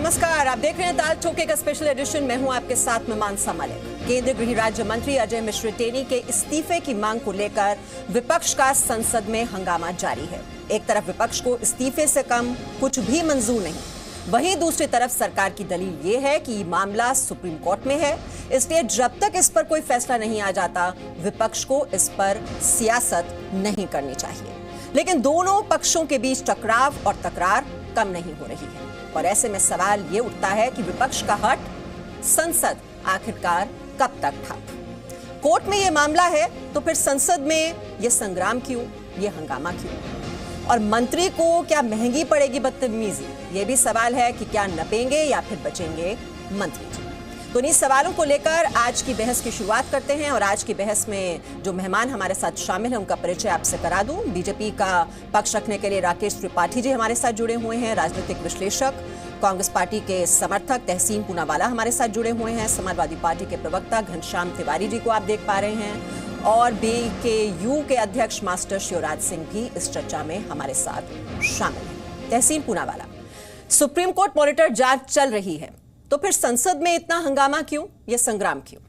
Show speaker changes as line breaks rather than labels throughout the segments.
नमस्कार, आप देख रहे हैं ताल ठोके का स्पेशल एडिशन। मैं हूं आपके साथ में मानसा मलिक। केंद्रीय गृह राज्य मंत्री अजय मिश्र टेनी के इस्तीफे की मांग को लेकर विपक्ष का संसद में हंगामा जारी है। एक तरफ विपक्ष को इस्तीफे से कम कुछ भी मंजूर नहीं, वहीं दूसरी तरफ सरकार की दलील ये है कि मामला सुप्रीम कोर्ट में है, इसलिए जब तक इस पर कोई फैसला नहीं आ जाता विपक्ष को इस पर सियासत नहीं करनी चाहिए। लेकिन दोनों पक्षों के बीच टकराव और तकरार कम नहीं हो रही है और ऐसे में सवाल ये उठता है कि विपक्ष का हट संसद आखिरकार कब तक ठप। कोर्ट में ये मामला है तो फिर संसद में ये संग्राम क्यों, ये हंगामा क्यों? और मंत्री को क्या महंगी पड़ेगी बदतमीजी, ये भी सवाल है कि क्या नपेंगे या फिर बचेंगे मंत्री जी। तो इन सवालों को लेकर आज की बहस की शुरुआत करते हैं और आज की बहस में जो मेहमान हमारे साथ शामिल हैं उनका परिचय आपसे करा दूं। बीजेपी का पक्ष रखने के लिए राकेश त्रिपाठी जी हमारे साथ जुड़े हुए हैं, राजनीतिक विश्लेषक। कांग्रेस पार्टी के समर्थक तहसीन पूनावाला हमारे साथ जुड़े हुए हैं। समाजवादी पार्टी के प्रवक्ता घनश्याम तिवारी जी को आप देख पा रहे हैं और बीकेयू के अध्यक्ष मास्टर शिवराज सिंह भी इस चर्चा में हमारे साथ शामिल हैं। तहसीन पूनावाला, सुप्रीम कोर्ट मॉनिटर जांच चल रही है तो फिर संसद में इतना हंगामा क्यों, ये संग्राम क्यों?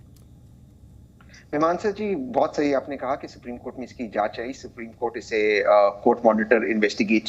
मीमांसा जी, बहुत सही आपने कहा कि सुप्रीम कोर्ट में इसकी जांच आई। सुप्रीम कोर्ट इसे कोर्ट मॉनिटर इन्वेस्टिगेट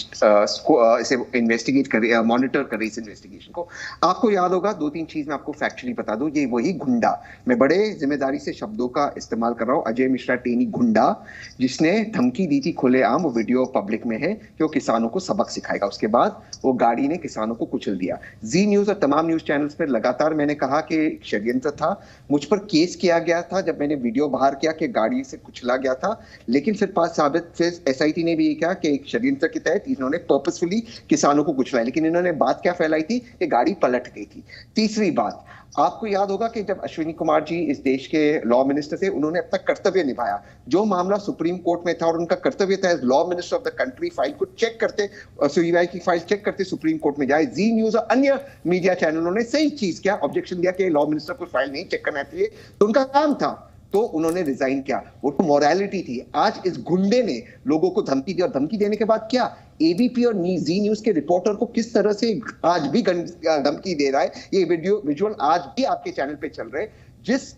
करे, मॉनिटर करे इस इन्वेस्टिगेशन को। आपको याद होगा, दो तीन चीज मैं आपको फैक्चुअली बता दूं। ये वही गुंडा, मैं बड़े जिम्मेदारी से शब्दों का इस्तेमाल कर रहा हूं, अजय मिश्रा टेनी गुंडा, जिसने धमकी दी थी खुलेआम, वो वीडियो पब्लिक में है, कि वो किसानों को सबक सिखाएगा। उसके बाद वो गाड़ी ने किसानों को कुचल दिया। जी न्यूज और तमाम न्यूज चैनल्स पर लगातार मैंने कहा कि षड्यंत्र था। मुझ पर केस किया गया था जब मैंने वीडियो बाहर किया कि गाड़ी से कुचला गया था, लेकिन फिर पास साबित, फिर एसआईटी ने भी ये कहा कि एक षड्यंत्र के तहत इन्होंने पर्पसफुली किसानों को कुचला, लेकिन इन्होंने बात क्या फैलाई थी कि गाड़ी पलट गई थी। तीसरी बात, आपको याद होगा कि जब अश्विनी कुमार जी इस देश के लॉ मिनिस्टर थे, उन्होंने अपना कर्तव्य निभाया। जो मामला सुप्रीम कोर्ट में था और उनका कर्तव्य था as law minister of the country, file को चेक करते, सीबीआई की फाइल चेक करते, सुप्रीम कोर्ट में जाए। जी न्यूज और अन्य मीडिया चैनलों ने सही चीज किया, ऑब्जेक्शन दिया कि लॉ मिनिस्टर को फाइल नहीं चेक करना चाहिए, तो उनका काम था, तो उन्होंने रिजाइन किया। वो तो मोरालिटी थी। आज इस गुंडे ने लोगों को धमकी दी और धमकी देने के बाद क्या, एबीपी और जी न्यूज के रिपोर्टर को किस तरह से आज भी धमकी दे रहा है, ये वीडियो विजुअल आज भी आपके चैनल पे चल रहे हैं। जिस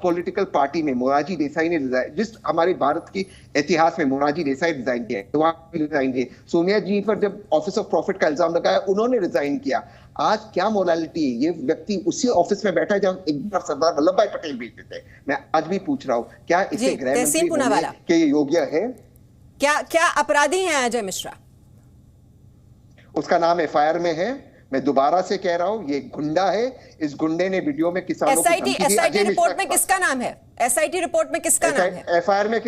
पॉलिटिकल पार्टी में मोरारजी देसाई ने रिजाइन, जिस हमारे भारत के इतिहास में मोरारजी देसाई रिजाइन किया, तो वहां रिजाइन किए। सोनिया जी पर जब ऑफिस ऑफ प्रॉफिट का इल्जाम लगाया, उन्होंने रिजाइन किया। आज क्या मोरालिटी है? ये व्यक्ति उसी ऑफिस में बैठा है जहां एक बार सरदार वल्लभ भाई पटेल बैठते थे। मैं आज भी पूछ रहा हूं, क्या इसे गृह मंत्री होने के योग्य है?
क्या अपराधी हैं अजय मिश्रा?
उसका नाम एफआईआर में है। मैं दोबारा से कह रहा हूं, ये गुंडा है। इस गुंडे ने वीडियो में किसानों को धमकी दी।
एसआईटी रिपोर्ट में किसका नाम है? एसआईटी रिपोर्ट में किसका नाम है?
एफआईआर में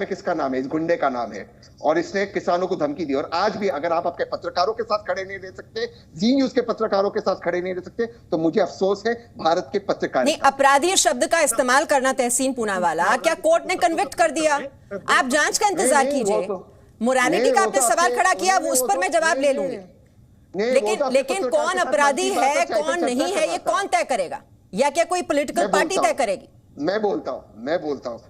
किसका नाम है? इस गुंडे का नाम है और इसने किसानों को धमकी दी। और आज भी अगर आप आपके पत्रकारों के साथ खड़े नहीं रह सकते, जी न्यूज के पत्रकारों के साथ खड़े नहीं रह सकते, तो मुझे अफसोस है भारत के पत्रकार।
नहीं, अपराधी शब्द का इस्तेमाल करना तहसीन पूनावाला, क्या कोर्ट ने कन्विक्ट कर दिया? आप जांच का इंतजार कीजिए। मोरालिटी का आपने सवाल खड़ा किया, वो उस पर मैं जवाब ले लूंगी। लेकिन कौन अपराधी है कौन नहीं है, ये कौन तय करेगा? या क्या कोई पॉलिटिकल पार्टी तय करेगी?
मैं बोलता हूं,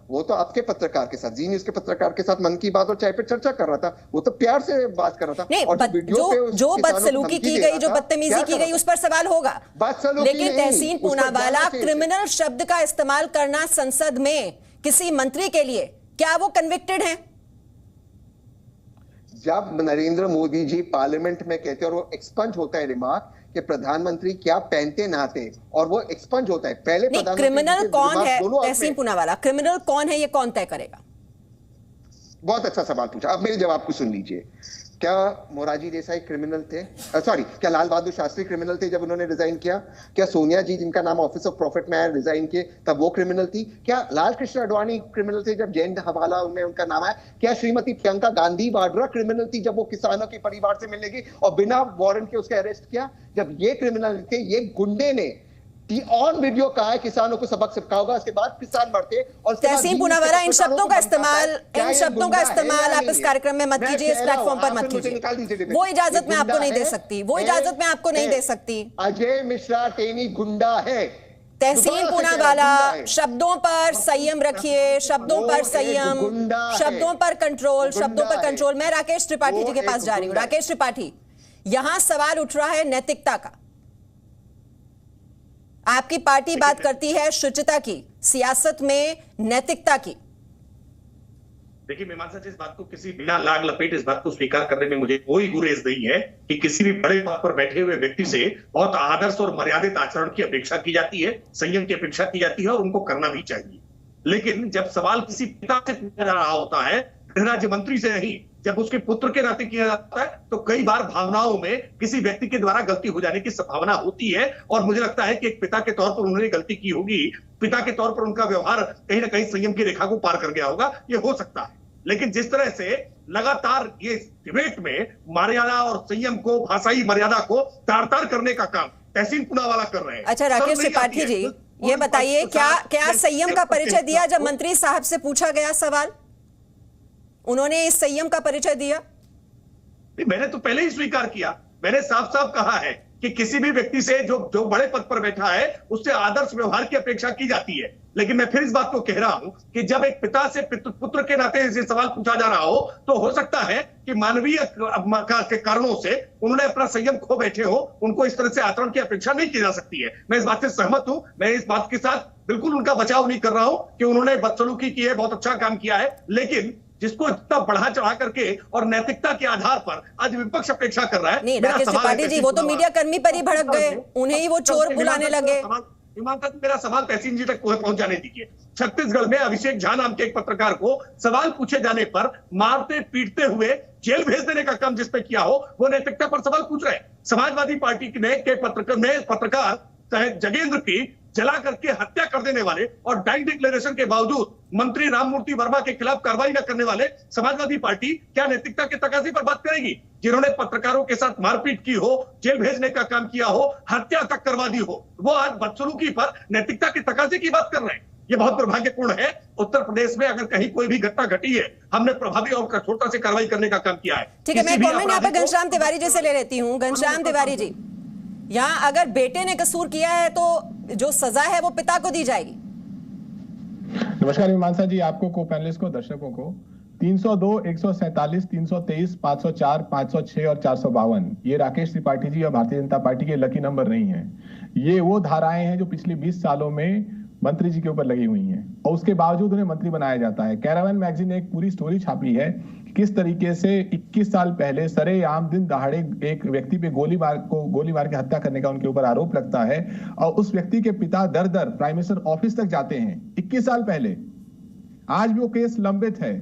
वो तो आपके पत्रकार के साथ, जी न्यूज के पत्रकार के साथ मन की बात और चाय पे चर्चा कर रहा था, वो तो प्यार से बात कर रहा था।
नहीं, जो बदसलूकी की गई, जो बदतमीजी की गई, उस पर सवाल होगा। लेकिन तहसीन पूनावाला, क्रिमिनल शब्द का इस्तेमाल करना संसद में किसी मंत्री के लिए, क्या वो कन्विक्टेड है?
जब नरेंद्र मोदी जी पार्लियामेंट में कहते हैं और वो एक्सपंज होता है रिमार्क कि प्रधानमंत्री क्या पहनते नहाते, और वो एक्सपंज होता है। पहले
क्रिमिनल कौन है तहसीन पूनावाला, क्रिमिनल कौन है ये कौन तय करेगा?
बहुत अच्छा सवाल पूछा। अब मेरे जवाब को सुन लीजिए। क्या मोरारजी देसाई क्रिमिनल थे? सॉरी, क्या लाल बहादुर शास्त्री क्रिमिनल थे जब उन्होंने रिजाइन किया? क्या सोनिया जी, जिनका नाम ऑफिस ऑफ प्रॉफिट में आया, रिजाइन किए तब वो क्रिमिनल थी? क्या लाल कृष्ण आडवाणी क्रिमिनल थे जब जैन हवाला उनमें उनका नाम आया? क्या श्रीमती प्रियंका गांधी वाड्रा क्रिमिनल थी जब वो किसानों के परिवार से मिलने गई और बिना वारंट के उसके अरेस्ट किया? जब ये क्रिमिनल थे, ये गुंडे ने ऑन वीडियो कहा है किसानों को सबक सिखाओगा, इसके बाद किसान मरते। और
तहसीन पूनावाला, इन शब्दों का इस्तेमाल आप इस कार्यक्रम में मत कीजिए, इस प्लेटफॉर्म पर मत कीजिए। वो इजाजत मैं आपको नहीं दे सकती, वो इजाजत मैं आपको नहीं दे सकती।
अजय मिश्रा टेनी गुंडा है।
तहसीन पूनावाला, शब्दों पर संयम रखिए, शब्दों पर संयम, शब्दों पर कंट्रोल, शब्दों पर कंट्रोल। मैं राकेश त्रिपाठी जी के पास जा रही हूँ। राकेश त्रिपाठी, यहां सवाल उठ रहा है नैतिकता का। आपकी पार्टी बात करती है शुचिता की, सियासत में नैतिकता की।
देखिए मीमांसा जी, इस बात को किसी बिना लाग लपेट इस बात को स्वीकार करने में मुझे कोई गुरेज नहीं है कि किसी भी बड़े पद पर बैठे हुए व्यक्ति से बहुत आदर्श और मर्यादित आचरण की अपेक्षा की जाती है, संयम की अपेक्षा की जाती है और उनको करना भी चाहिए। लेकिन जब सवाल किसी पिता से पूछा जा रहा होता है, गृह राज्य मंत्री से नहीं, जब उसके पुत्र के नाते किया जाता है, तो कई बार भावनाओं में किसी व्यक्ति के द्वारा गलती हो जाने की संभावना होती है। और मुझे लगता है कि एक पिता के तौर पर उन्होंने गलती की होगी, पिता के तौर पर उनका व्यवहार कहीं ना कहीं संयम की रेखा को पार कर गया होगा, ये हो सकता है। लेकिन जिस तरह से लगातार ये डिबेट में मर्यादा और संयम को, भाषाई मर्यादा को तार-तार करने का काम तहसीन पूनावाला कर रहे हैं।
अच्छा राकेश त्रिपाठी जी, ये बताइए क्या संयम का परिचय दिया जब मंत्री साहब से पूछा गया सवाल? उन्होंने इस संयम का परिचय दिया?
मैंने तो पहले ही स्वीकार किया, मैंने साफ साफ कहा है कि किसी भी व्यक्ति से जो बड़े पद पर बैठा है उससे आदर्श व्यवहार की अपेक्षा की जाती है। लेकिन मैं फिर इस बात को कह रहा हूं कि जब एक पिता से पुत्र के नाते ये सवाल पूछा जा रहा हो, तो हो सकता है कि मानवीय के कारणों से उन्होंने अपना संयम खो बैठे हो, उनको इस तरह से आचरण की अपेक्षा नहीं की जा सकती है। मैं इस बात से सहमत हूं, मैं इस बात के साथ बिल्कुल उनका बचाव नहीं कर रहा हूं कि उन्होंने बदसलूकी की है, बहुत अच्छा काम किया है। लेकिन जिसको इतना बढ़ा चढ़ा करके और नैतिकता के आधार पर आज विपक्ष अपेक्षा कर रहा है।
नहीं राकेश त्रिपाठी जी, वो तो मीडिया कर्मी पर ही भड़क गए, उन्हें ही वो चोर बुलाने लगे।
मेरा सवाल तहसीन जी तक पहुंच जाने दीजिए। छत्तीसगढ़ में अभिषेक झा नाम के एक पत्रकार को सवाल पूछे जाने पर मारते पीटते हुए जेल भेज देने का काम जिस पे किया हो, वो नैतिकता पर सवाल पूछ रहे हैं। समाजवादी पार्टी ने पत्रकार जगेंद्र की जला करके हत्या कर देने वाले और डाइंग डिक्लेरेशन के बावजूद मंत्री राममूर्ति वर्मा के खिलाफ कार्रवाई न करने वाले समाजवादी पार्टी क्या नैतिकता के तकाजे पर बात करेगी? जिन्होंने पत्रकारों के साथ मारपीट की हो, जेल भेजने का काम किया हो, हत्या तक करवा दी हो, वो आज बदसलूकी पर नैतिकता के तकाजे की बात कर रहे हैं। ये बहुत दुर्भाग्यपूर्ण है। उत्तर प्रदेश में अगर कहीं कोई भी घटना घटी है, हमने प्रभावी और कठोरता से कार्रवाई करने का काम किया है।
ठीक है, मैं कमेंट यहाँ पे घनश्याम तिवारी जी से ले लेती हूँ। घनश्याम तिवारी जी, यहाँ अगर बेटे ने कसूर किया है तो जो सजा है वो पिता को दी जाएगी?
नमस्कार मीमांसा जी, आपको, को पैनलिस्ट को, दर्शकों को। 302, 147, 323, 504, 506 और 452 ये राकेश त्रिपाठी जी और भारतीय जनता पार्टी के लकी नंबर नहीं है। ये वो धाराएं हैं जो पिछले 20 सालों में मंत्री जी के ऊपर लगी हुई हैं और उसके बावजूद उन्हें मंत्री बनाया जाता है। कैरावन मैगजीन ने एक पूरी स्टोरी छापी है किस तरीके से 21 साल पहले सरेआम दिन दहाड़े एक व्यक्ति पे गोली मार के हत्या करने का उनके ऊपर आरोप लगता है और उस व्यक्ति के पिता दर दर प्राइम मिनिस्टर ऑफिस तक जाते हैं 21 साल पहले। आज भी वो केस लंबित है।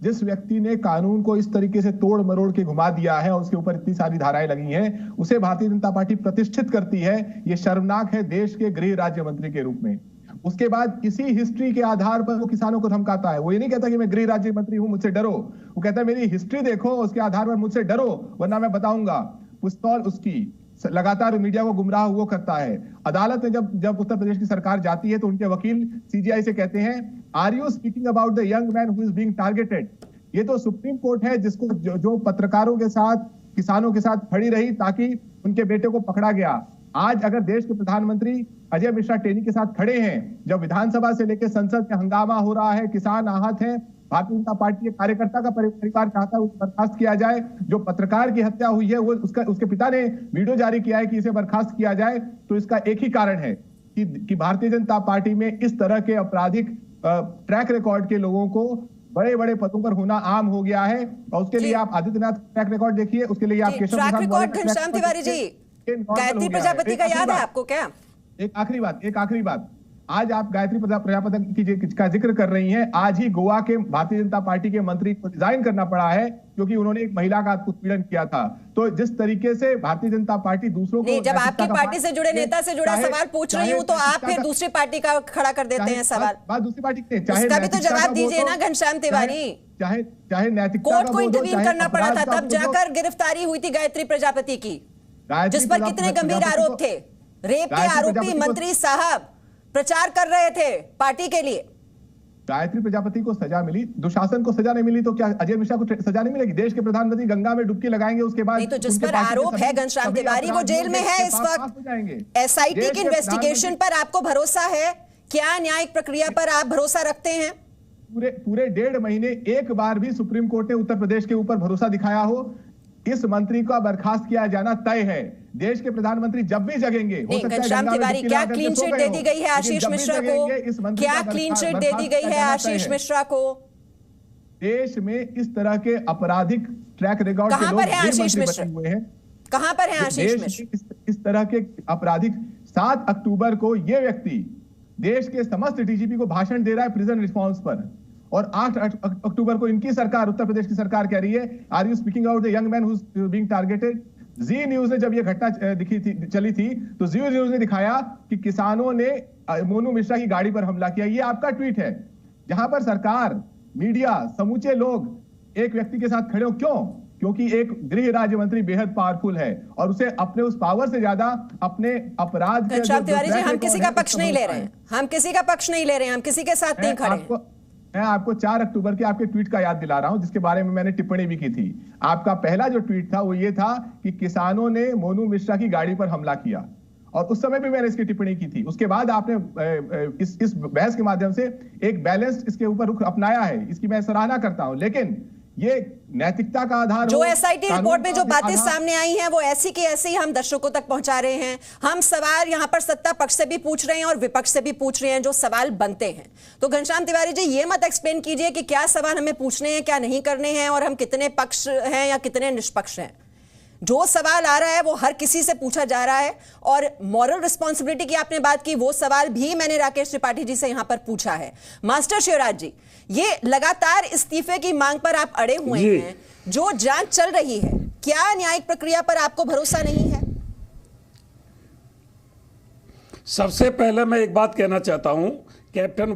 जिस व्यक्ति ने कानून को इस तरीके से तोड़ मरोड़ के घुमा दिया है और उसके ऊपर इतनी सारी धाराएं लगी हैं, उसे भारतीय जनता पार्टी प्रतिष्ठित करती है। ये शर्मनाक है देश के गृह राज्य मंत्री के रूप में। उसके बाद इसी हिस्ट्री के आधार पर वो किसानों को धमकाता है। वो ये नहीं कहता कि मैं गृह राज्य मंत्री हूं, मुझसे डरो। वो कहता है मेरी हिस्ट्री देखो, उसके आधार पर मुझसे डरो वरना मैं बताऊंगा। पिस्तौल उसकी लगातार मीडिया को गुमराह वो करता है। अदालत में जब उत्तर प्रदेश की सरकार जाती है तो उनके वकील सीजीआई से कहते हैं, are you speaking about the young man who is being targeted? ये तो सुप्रीम कोर्ट है जिसको जो पत्रकारों के साथ, किसानों के साथ खड़ी रही ताकि उनके बेटे को पकड़ा गया। आज अगर देश के प्रधानमंत्री अजय मिश्रा टेनी के साथ खड़े हैं, जब विधानसभा से लेकर संसद में हंगामा हो रहा है, किसान आहत हैं, भारतीय जनता पार्टी के कार्यकर्ता का परिवार चाहता है उसको बर्खास्त किया जाए। जो पत्रकार की हत्या हुई है वो उसके पिता ने वीडियो जारी किया है कि इसे बर्खास्त किया जाए। तो इसका एक ही कारण है कि भारतीय जनता पार्टी में इस तरह के आपराधिक ट्रैक रिकॉर्ड के लोगों को बड़े बड़े पदों पर होना आम हो गया है। और उसके लिए आप आदित्यनाथ ट्रैक रिकॉर्ड देखिए, उसके लिए आप केशव
घनश्याम तिवारी जी, गायत्री प्रजापति का याद है आपको क्या?
एक आखिरी बात, आज आप गायत्री प्रजापति का जिक्र कर रही हैं। आज ही गोवा के भारतीय जनता पार्टी के मंत्री को रिजाइन करना पड़ा है क्योंकि उन्होंने एक महिला का उत्पीड़न किया था। तो जिस तरीके से भारतीय जनता पार्टी दूसरों को,
जब आपकी पार्टी से जुड़े नेता से जुड़ा सवाल पूछ रही हूँ तो आप फिर दूसरी पार्टी का खड़ा कर देते हैं सवाल।
बात दूसरी पार्टी के,
उसका भी तो जवाब दीजिए ना घनश्याम तिवारी।
चाहे नैतिकता,
कोर्ट को इंटरवीन करना पड़ा था, तब जाकर गिरफ्तारी हुई थी गायत्री प्रजापति की, जिस पर कितने गंभीर आरोप थे। रेप के आरोपी मंत्री साहब प्रचार कर रहे थे पार्टी के लिए।
गायत्री प्रजापति को सजा मिली, दुशासन को सजा नहीं मिली, तो क्या अजय मिश्रा को सजा नहीं मिलेगी? देश के प्रधानमंत्री गंगा में डुबकी लगाएंगे, उसके बाद
नहीं तो जिस पर आरोप है घनश्याम तिवारी वो जेल में है इस वक्त। एसआईटी की इन्वेस्टिगेशन पर आपको भरोसा है क्या? न्यायिक प्रक्रिया पर आप भरोसा रखते हैं?
पूरे 1.5 महीने एक बार भी सुप्रीम कोर्ट ने उत्तर प्रदेश के ऊपर भरोसा दिखाया हो? इस मंत्री का बर्खास्त किया जाना तय है। देश के प्रधानमंत्री जब भी जगेंगे, हो सकता है
घनश्याम तिवारी, क्या क्लीन चिट दे दी गई है आशीष मिश्रा को? क्या क्लीन चिट दे दी गई है आशीष मिश्रा को?
देश में इस तरह के आपराधिक ट्रैक रिकॉर्ड के लोग
आशीष मिश्रा
हुए हैं।
कहां पर है आशीष मिश्रा?
इस तरह के आपराधिक 7 अक्टूबर को ये व्यक्ति देश के समस्त डीजीपी को भाषण दे रहा है प्रिजन रिस्पॉन्स पर, और 8 अक्टूबर को इनकी सरकार, उत्तर प्रदेश की सरकार कह रही है, are you speaking out the young man who is being targeted? Zee News ने जब ये घटना चली थी तो जी न्यूज ने दिखाया कि किसानों ने मोनू मिश्रा की गाड़ी पर हमला किया। ये आपका ट्वीट है, जहां पर सरकार, मीडिया, समूचे लोग एक व्यक्ति के साथ खड़े हो। क्यों? क्योंकि एक गृह राज्य मंत्री बेहद पावरफुल है और उसे अपने उस पावर से ज्यादा अपने अपराध के
तिवारी जी, हम किसी का पक्ष नहीं ले रहे हैं, हम किसी का पक्ष नहीं ले रहे हैं, हम किसी के साथ नहीं खड़े।
मैं आपको 4 अक्टूबर के आपके ट्वीट का याद दिला रहा हूं, जिसके बारे में मैंने टिप्पणी भी की थी। आपका पहला जो ट्वीट था वो ये था कि किसानों ने मोनू मिश्रा की गाड़ी पर हमला किया, और उस समय भी मैंने इसकी टिप्पणी की थी। उसके बाद आपने इस बहस के माध्यम से एक बैलेंस इसके ऊपर रुख अपनाया है, इसकी मैं सराहना करता हूं। लेकिन ये नैतिकता का आधार,
जो एसआईटी रिपोर्ट में जो बातें सामने आई हैं वो ऐसी की ऐसी हम दर्शकों तक पहुंचा रहे हैं। हम सवाल यहां पर सत्ता पक्ष से भी पूछ रहे हैं और विपक्ष से भी पूछ रहे हैं, जो सवाल बनते हैं। तो घनश्याम तिवारी जी, ये मत एक्सप्लेन कीजिए कि क्या सवाल हमें पूछने हैं, क्या नहीं करने हैं, और हम कितने पक्ष हैं या कितने निष्पक्ष हैं। जो सवाल आ रहा है वो हर किसी से पूछा जा रहा है, और मॉरल रिस्पॉन्सिबिलिटी की आपने बात की, वो सवाल भी मैंने राकेश त्रिपाठी जी से यहां पर पूछा है। मास्टर शिवराज जी, ये लगातार इस्तीफे की मांग पर आप अड़े हुए हैं, जो जांच चल रही है, क्या न्यायिक प्रक्रिया पर आपको भरोसा नहीं है?
सबसे पहले मैं एक बात कहना चाहता हूं, कैप्टन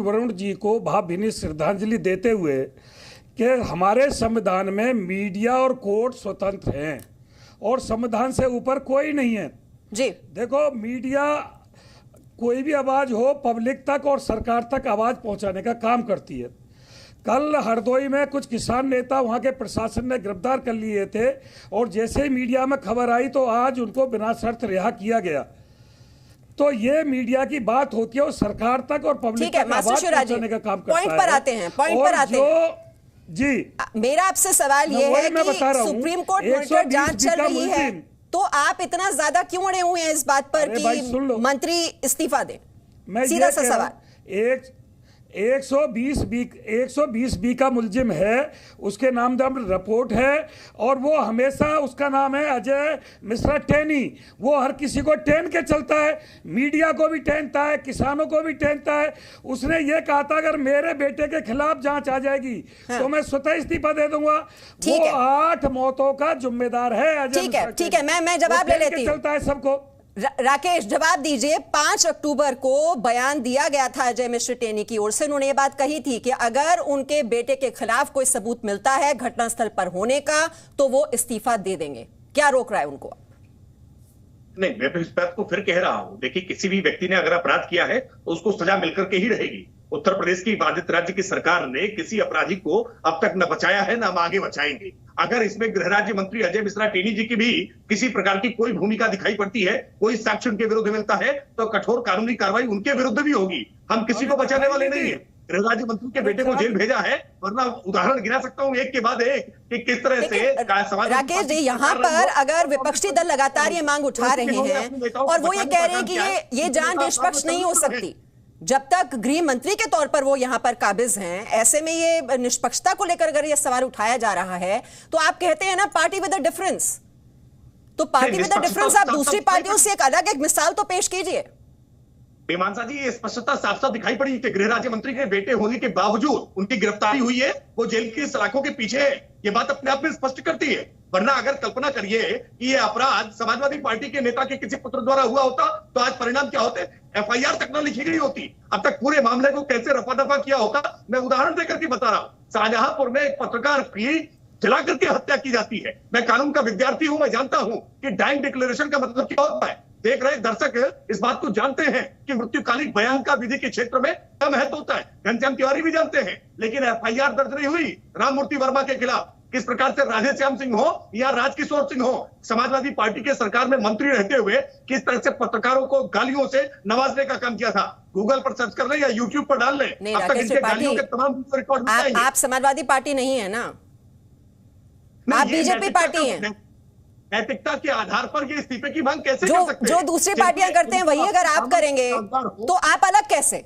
वरुण जी को भावभीनी श्रद्धांजलि देते हुए कि हमारे संविधान में मीडिया और कोर्ट स्वतंत्र हैं और संविधान से ऊपर कोई नहीं है
जी।
देखो, मीडिया कोई भी आवाज हो पब्लिक तक और सरकार तक आवाज पहुंचाने का काम करती है। कल हरदोई में कुछ किसान नेता वहां के प्रशासन ने गिरफ्तार कर लिए थे, और जैसे ही मीडिया में खबर आई तो आज उनको बिना शर्त रिहा किया गया। तो ये मीडिया की बात होती है और सरकार तक और पब्लिक तक आवाज पहुंचाने का काम करता है।
पॉइंट पर आते हैं, पॉइंट पर आते हैं
जी।
मेरा आपसे सवाल ये है कि सुप्रीम कोर्ट मॉनिटर जांच चल रही है, तो आप इतना ज्यादा क्यों अड़े हुए हैं इस बात पर कि मंत्री इस्तीफा दे? सीधा सा सवाल।
120 बी का मुलजिम है, उसके नाम रिपोर्ट है, और वो हमेशा, उसका नाम है अजय मिश्रा टेनी। वो हर किसी को टेन के चलता है, मीडिया को भी टेनता है, किसानों को भी टेनता है। उसने ये कहा था अगर मेरे बेटे के खिलाफ जांच आ जाएगी तो मैं स्वतः इस्तीफा दे दूंगा। वो 8 मौतों का जिम्मेदार है अजय।
ठीक है, मैं जवाब ले लेती हूं।
चलता है सबको।
राकेश, जवाब दीजिए। 5 अक्टूबर को बयान दिया गया था अजय मिश्र टेनी की ओर से। उन्होंने ये बात कही थी कि अगर उनके बेटे के खिलाफ कोई सबूत मिलता है घटनास्थल पर होने का तो वो इस्तीफा दे देंगे। क्या रोक रहा है उनको?
नहीं, मैं इस बात को फिर कह रहा हूं, देखिए, किसी भी व्यक्ति ने अगर अपराध किया है तो उसको सजा मिलकर के ही रहेगी। उत्तर प्रदेश की बाधित राज्य की सरकार ने किसी अपराधी को अब तक न बचाया है, न हम आगे बचाएंगे। अगर इसमें गृह राज्य मंत्री अजय मिश्रा टेनी जी की भी किसी प्रकार की कोई भूमिका दिखाई पड़ती है, कोई साक्ष्य उनके विरुद्ध मिलता है, तो कठोर कानूनी कार्रवाई उनके विरुद्ध भी होगी। हम किसी को बचाने वाले नहीं है। गृह राज्य मंत्री के बेटे को जेल भेजा है, वरना उदाहरण गिना सकता हूं एक के बाद एक कि किस तरह से
राकेश जी, यहाँ पर अगर विपक्षी दल लगातार ये मांग उठा रहे हैं और वो ये कह रहे हैं कि ये जांच निष्पक्ष नहीं हो सकती जब तक गृह मंत्री के तौर पर वो यहां पर काबिज हैं, ऐसे में ये निष्पक्षता को लेकर अगर ये सवाल उठाया जा रहा है तो आप कहते हैं ना पार्टी विद अ डिफरेंस। तो पार्टी विद अ डिफरेंस आप दूसरी पार्टियों से एक अलग एक मिसाल तो पेश कीजिए।
मीमांसा जी, ये स्पष्टता साफ साफ दिखाई पड़ी कि गृह राज्य मंत्री के बेटे होने के बावजूद उनकी गिरफ्तारी हुई है, वो जेल की सलाखों के पीछे है। ये बात अपने आप में स्पष्ट करती है। वरना अगर कल्पना करिए कि ये अपराध समाजवादी पार्टी के नेता के किसी पुत्र द्वारा हुआ होता तो आज परिणाम क्या होते? एफआईआर तक न लिखी गई होती। अब तक पूरे मामले को कैसे रफा दफा किया होता। मैं उदाहरण देकर के बता रहा हूं, शाहजहांपुर में एक पत्रकार की जला करके हत्या की जाती है। मैं कानून का विद्यार्थी हूं, मैं जानता हूं कि डाइंग डिक्लेरेशन का मतलब क्या होता है। देख रहे दर्शक इस बात को जानते हैं कि मृत्युकालिक बयान का विधि के क्षेत्र में क्या महत्व होता है। घनश्याम तिवारी भी जानते हैं। लेकिन एफआईआर दर्ज नहीं हुई राममूर्ति वर्मा के खिलाफ। किस प्रकार से राधेश्याम सिंह हो या राजकिशोर सिंह हो, समाजवादी पार्टी के सरकार में मंत्री रहते हुए किस तरह से पत्रकारों को गालियों से नवाजने का काम किया था। गूगल पर सर्च कर ले या यूट्यूब पर डाल ले।
अब तक इनके गालियों के तमाम रिकॉर्ड। आप समाजवादी पार्टी नहीं है ना?
नहीं,
आप
ये
बीजेपी
नैतिकता
पार्टी
का-
हैं।
नैतिकता के आधार पर ये इस्तीफे की मांग कैसे
जो
कर सकते
जो
हैं?
दूसरी
जिनके
पार्टियां करते हैं वही
उनका
अगर आप करेंगे तो आप अलग कैसे?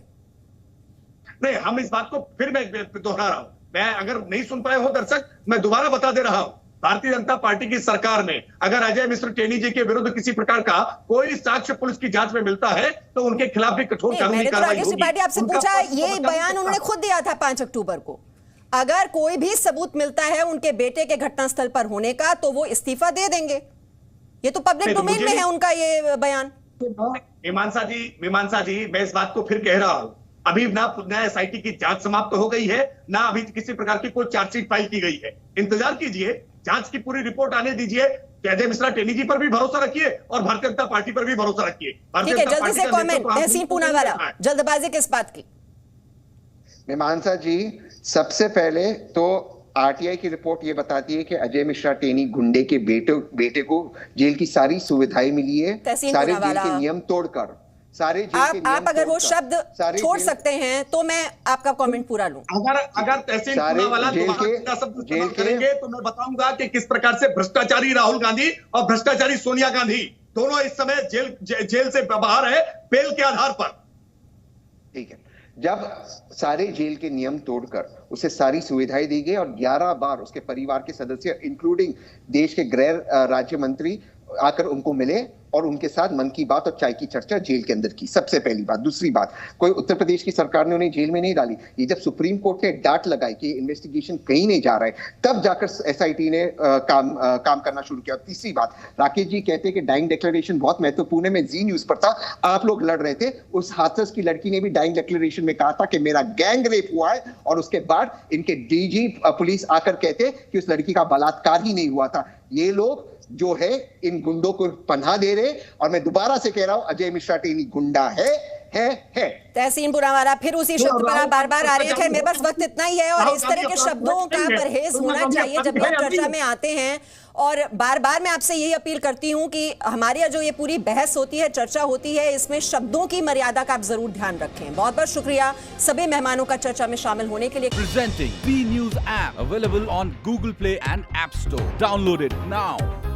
नहीं, हम इस बात को फिर मैं दोहरा रहा हूं। मैं अगर नहीं सुन पाए हो दर्शक, मैं दोबारा बता दे रहा हूं। भारतीय जनता पार्टी की सरकार में अगर अजय मिश्र टेनी जी के विरुद्ध किसी प्रकार का कोई साक्ष्य पुलिस की जांच में मिलता है तो उनके खिलाफ भी कठोर कानूनी
मैंने तो
कार्रवाई
राकेश
होगी।
त्रिपाठी आपसे
उनका
पूछा,
पक्ष
ये
तो
बयान उन्होंने खुद दिया था 5 अक्टूबर को। अगर कोई भी सबूत मिलता है उनके बेटे के घटनास्थल पर होने का तो वो इस्तीफा दे देंगे। ये तो पब्लिक डोमेन में है उनका ये बयान।
मीमांसा जी, मैं इस बात को फिर कह रहा हूं, अभी ना एसआईटी की जांच समाप्त हो गई है, ना अभी किसी प्रकार की कोई चार्जशीट फाइल की गई है। इंतजार कीजिए, जांच की पूरी रिपोर्ट आने दीजिए। अजय मिश्रा टेनी जी पर भी भरोसा रखिए और भारतीय जनता पार्टी पर भी भरोसा रखिए।
ठीक है, जल्दी से कमेंट तहसीन पूनावाला, जल्दबाजी किस बात की?
मीमांसा जी, सबसे पहले तो आरटीआई की रिपोर्ट ये बताती है कि अजय मिश्रा टेनी गुंडे के बेटे को जेल की सारी सुविधाएं मिली है,
तहसीन
सारे जेल
पूनावाला,
के नियम तोड़कर, सारे जेल के नियम
आप अगर वो
तोड़कर,
शब्द
सारे
छोड़
जेल-
सकते हैं तो मैं आपका कमेंट पूरा लूं।
अगर तहसीन
सारे
पूनावाला
जेल
दोबारा
के-
का शब्द
जेल
इस्तेमाल
के-
करेंगे तो मैं बताऊंगा कि किस प्रकार से भ्रष्टाचारी राहुल गांधी और भ्रष्टाचारी सोनिया गांधी दोनों इस समय जेल से बाहर है, बेल के आधार पर।
ठीक है, जब सारे जेल के नियम तोड़कर उसे सारी सुविधाएं दी गई और 11 बार उसके परिवार के सदस्य इंक्लूडिंग देश के गृह राज्य मंत्री आकर उनको मिले और उनके साथ मन की बात और चाय की चर्चा जेल के अंदर की, सबसे पहली बात। दूसरी बात, कोई उत्तर प्रदेश की सरकार ने उन्हें जेल में नहीं डाली। ये जब सुप्रीम कोर्ट ने डांट लगाई कि इन्वेस्टिगेशन कहीं नहीं जा रहा है, तब जाकर एसआईटी ने काम करना शुरू किया। और तीसरी बात, राकेश जी कहते हैं कि डाइंग डिक्लेरेशन बहुत महत्वपूर्ण है। मैं जी न्यूज पर था, आप लोग लड़ रहे थे, उस हाथरस की लड़की ने भी डाइंग डिक्लेरेशन में कहा था कि मेरा गैंग रेप हुआ है, और उसके बाद इनके डीजी पुलिस आकर कहते कि उस लड़की का बलात्कार ही नहीं हुआ था। ये लोग जो है इन गुंडों को पनाह दे रहे, और मैं दोबारा से कह रहा हूं, अजय मिश्रा टेनी गुंडा है।
तहसीन पूनावाला, फिर उसी शब्द पर आप बार बार आ रहे हैं। खैर, मेरे पास वक्त इतना ही है और इस तरह के शब्दों का परहेज होना चाहिए जब भी आप चर्चा में आते हैं। और बार बार मैं आपसे यही अपील करती हूं कि हमारे यहाँ जो ये पूरी बहस होती है, चर्चा होती है, इसमें शब्दों की मर्यादा का आप जरूर ध्यान रखें। बहुत बहुत शुक्रिया सभी मेहमानों का चर्चा में शामिल होने के लिए।
Presenting B News app available on Google Play and App Store. Download it now.